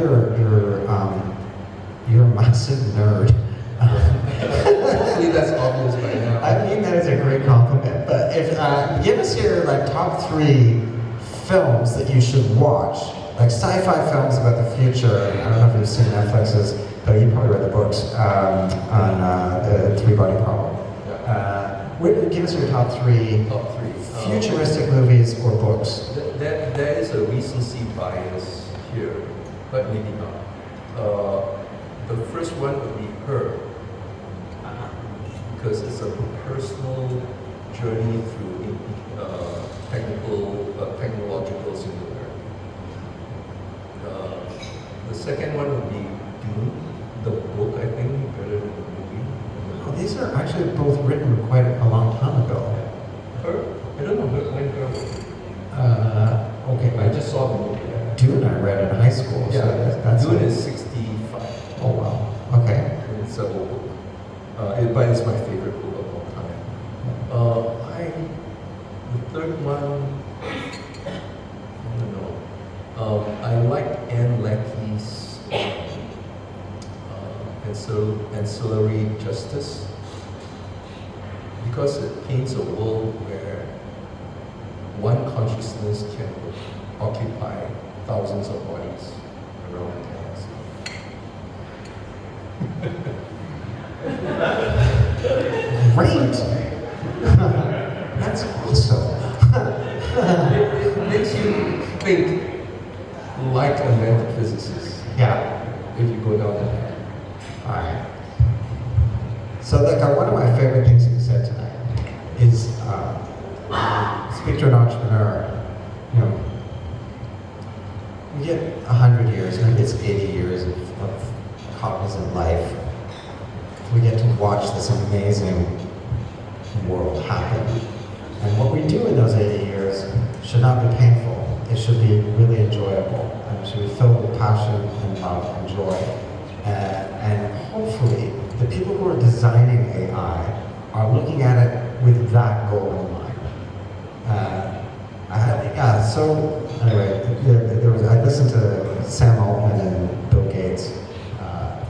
[SPEAKER 1] you're a massive nerd.
[SPEAKER 3] Hopefully that's obvious by now.
[SPEAKER 1] I mean that as a great compliment, but if give us your top 3 films that you should watch, like sci-fi films about the future. I don't know if you've seen Netflix's, but you probably read the books on the 3-body problem. Give us your top 3 futuristic movies or books.
[SPEAKER 3] There is a recency bias here, but maybe not. The first one would be Her, because it's a personal journey through technological singularity. The second one would be Dune, the book, I think, better than the movie.
[SPEAKER 1] Oh, these are actually both written quite a long time ago.
[SPEAKER 3] Her? I don't know when Her was.
[SPEAKER 1] Okay,
[SPEAKER 3] I just saw the movie.
[SPEAKER 1] Dune I read in high school.
[SPEAKER 3] Yeah,
[SPEAKER 1] so that's
[SPEAKER 3] Dune is 65.
[SPEAKER 1] Oh wow. Okay.
[SPEAKER 3] And it's a whole book. But it's my favorite book of all time. The third one, I don't know. I like Anne Leckie's Ancillary Justice because it paints a world where one consciousness can occupy thousands of bodies around the galaxy.
[SPEAKER 1] Great! That's awesome.
[SPEAKER 3] It makes you think like a metaphysicist
[SPEAKER 1] Yeah.
[SPEAKER 3] if you go down that path.
[SPEAKER 1] Alright. So look, one of my favorite things that you said tonight is speak to an entrepreneur. We get 100 years, maybe it's 80 years of cognizant life. We get to watch this amazing world happen. And what we do in those 80 years should not be painful. It should be really enjoyable. And it should be filled with passion and love and joy. And hopefully, the people who are designing AI are looking at it with that goal in mind. So anyway, I listened to Sam Altman and Bill Gates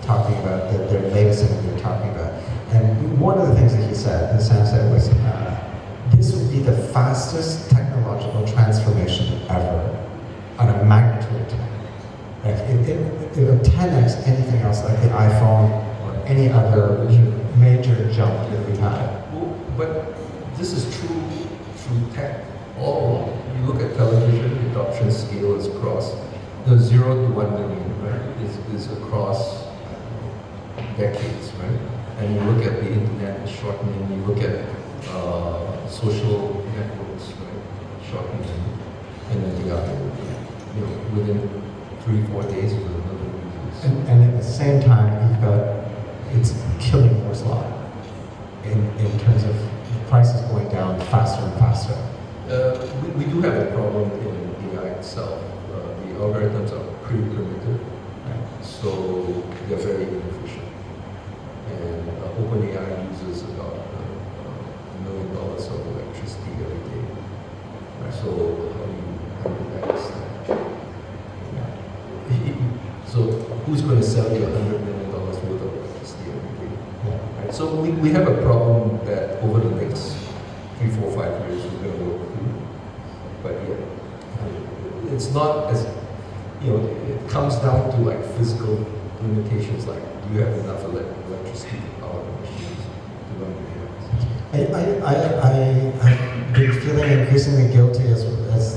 [SPEAKER 1] talking about their latest thing they're talking about. And one of the things that he said, that Sam said, was this would be the fastest technological transformation ever on a magnitude of 10. It would 10x anything else like the iPhone or any other major jump that we've had.
[SPEAKER 3] Well, but this is true through tech. You look at television, the adoption scale is across the 0 to 1 million, right? Is across decades, right? And you look at the internet, it's shortening. You look at social networks, right? Shortening, and then within 3-4 days, with another users.
[SPEAKER 1] And at the same time, you've got it's killing Moore's law in terms of prices going down faster and faster.
[SPEAKER 3] We do have a problem in AI itself. The algorithms are pretty primitive, so they're very inefficient. And OpenAI uses about $1 million of electricity every day. So how do you manage that? So who's going to sell you $100 million worth of electricity every day? Right? So we have a problem that over the next 3, 4, 5 years we're going to work through. But yeah, it's not as, it comes down to like physical limitations, like do you have enough electricity to power the machines to run your hands?
[SPEAKER 1] I've been feeling increasingly guilty as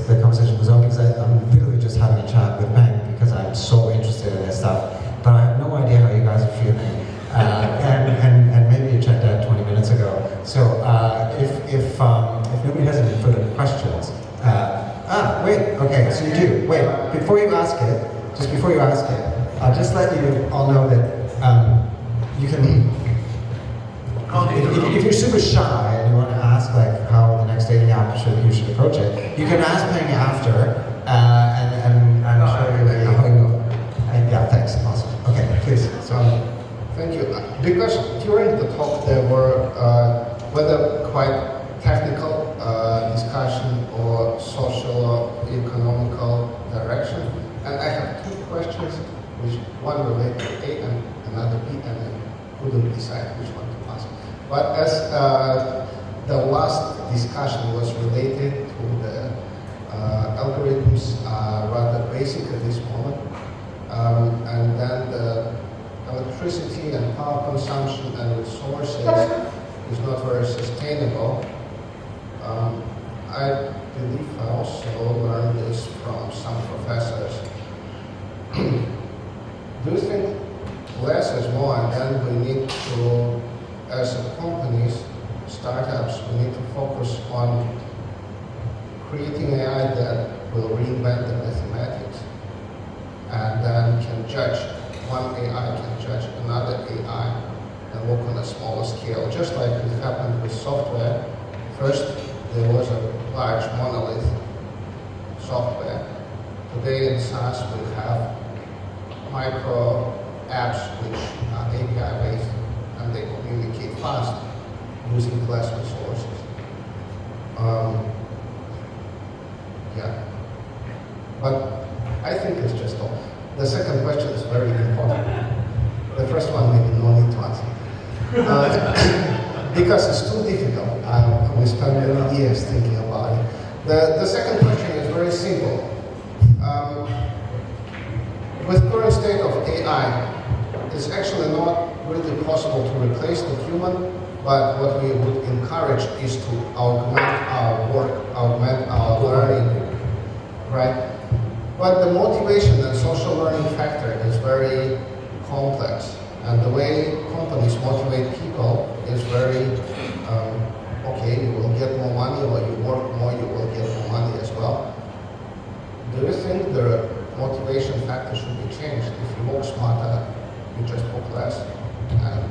[SPEAKER 1] the conversation goes on because I'm literally just having a chat with Peng because I'm so interested in this stuff, but I have no idea how you guys are feeling. And maybe you checked out 20 minutes ago. So if nobody has any further questions, wait, okay, so you do. Wait, before you ask it, I'll just let you all know that you can. If you're super shy and you want to ask like how the next dating app you should approach it, you can ask Peng after, and I'm sure you'll how you go. And yeah, thanks, awesome. Okay, please. So.
[SPEAKER 5] Thank you. Because during the talk there were whether quite technical discussion or social or economical direction, and I have two questions, which one related to A and another B, and I couldn't decide which one to ask. But as the last discussion was related to the algorithms rather basic at this moment, and then the electricity and power consumption and resources is not very sustainable. I believe I also learned this from some professors. Do you think less is more, and then we need to, as companies, startups, we need to focus on creating AI that will reinvent the mathematics and then can judge. One AI can judge another AI and work on a smaller scale, just like it happened with software. First, there was a large monolith software. Today in SaaS, we have micro apps which are API-based and they communicate fast using less resources. But I think it's just all. The second question is very important. The first one, maybe no need to answer. Because it's too difficult. We spent many years thinking about it. The second question is very simple. With current state of AI, it's actually not really possible to replace the human, but what we would encourage is to augment our work, augment our learning, right? But the motivation and social learning factor is very complex. And the way companies motivate people is very, okay, you will get more money, or you work more, you will get more money as well. Do you think the motivation factor should be changed? If you work smarter, you just work less? And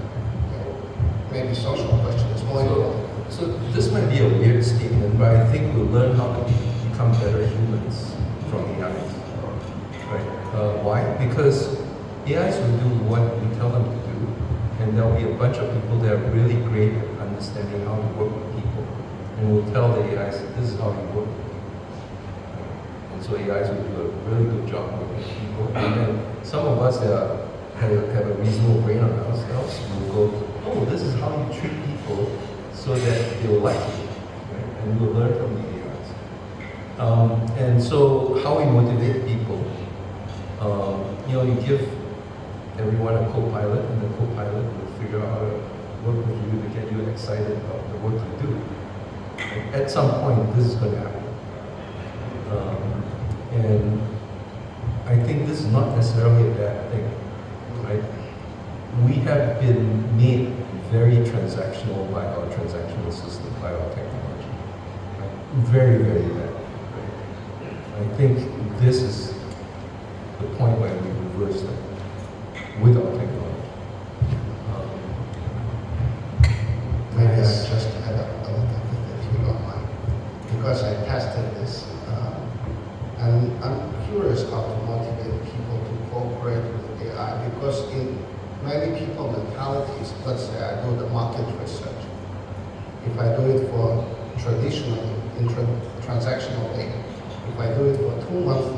[SPEAKER 5] maybe social question is more important.
[SPEAKER 3] So this might be a weird statement, but I think we'll learn how to become better humans from AIs. Right? Why? Because AIs will do what we tell them to do, and there'll be a bunch of people that are really great at understanding how to work with people, and we'll tell the AIs, this is how you work. And so AIs will do a really good job working with people, and then some of us that have a reasonable brain on ourselves will go, oh, this is how you treat people so that they will like you, right? And we'll learn from the AIs. And so how we motivate people, you give everyone a co-pilot, and the co-pilot will figure out how to work with you to get you excited about the work you do. And at some point, this is going to happen. And I think this is not necessarily a bad thing, right? We have been made very transactional by our transactional system, by our technology. Right? Very, very bad. Right? I think this is the point where we reverse that with our technology.
[SPEAKER 5] Maybe I just add up a little bit, if you don't mind, because I tested this, and I'm curious how to motivate people to cooperate with AI, because in many people mentalities, let's say I do the market research. If I do it for traditional, transactional way, if I do it for 2 months,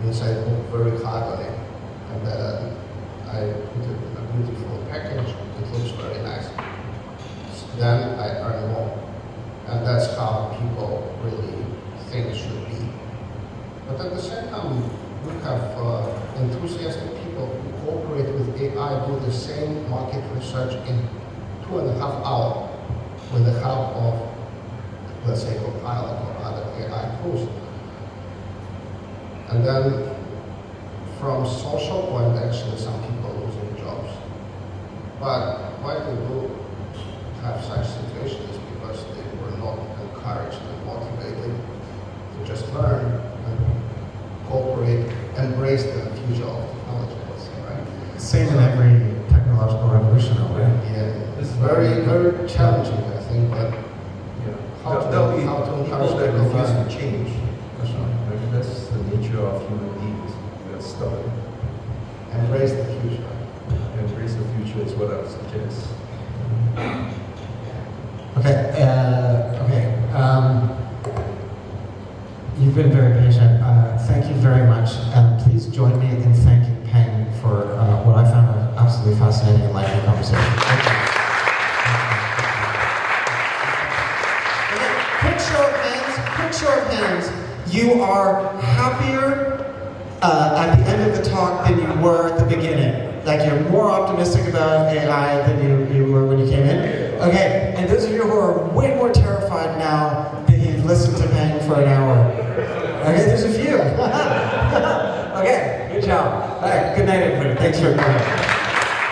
[SPEAKER 5] means I work very hard on it, and then I put it in a beautiful package, it looks very nice. Then I earn more. And that's how people really think it should be. But at the same time, we have enthusiastic people who cooperate with AI, do the same market research in 2.5 hours with the help of, let's say, Copilot or other AI tools. And then from social point, actually some people losing jobs. But why they do have such situations because they were not encouraged and motivated to just learn and cooperate, embrace the future of technology, let's say, right?
[SPEAKER 1] Same in every technological revolution, right?
[SPEAKER 5] Yeah, it's very, very challenging, I think, but
[SPEAKER 3] Yeah.
[SPEAKER 5] how to
[SPEAKER 3] There'll be
[SPEAKER 5] encourage
[SPEAKER 3] people that
[SPEAKER 5] them to
[SPEAKER 3] refuse
[SPEAKER 5] learn.
[SPEAKER 3] to change. I mean, that's the nature of human beings. We are stubborn.
[SPEAKER 5] Embrace the future.
[SPEAKER 3] Embrace the future is what I would suggest.
[SPEAKER 1] Okay. You've been very patient. Thank you very much. Please join me in thanking Peng for what I found an absolutely fascinating and lively conversation. Thank you. Okay, quick show of hands. You are happier at the end of the talk than you were at the beginning. Like you're more optimistic about AI than you were when you came in. Okay, and those of you who are way more terrified now that you've listened to Peng for an hour. Okay, there's a few. Okay, good job. All right, good night everybody. Thanks for coming.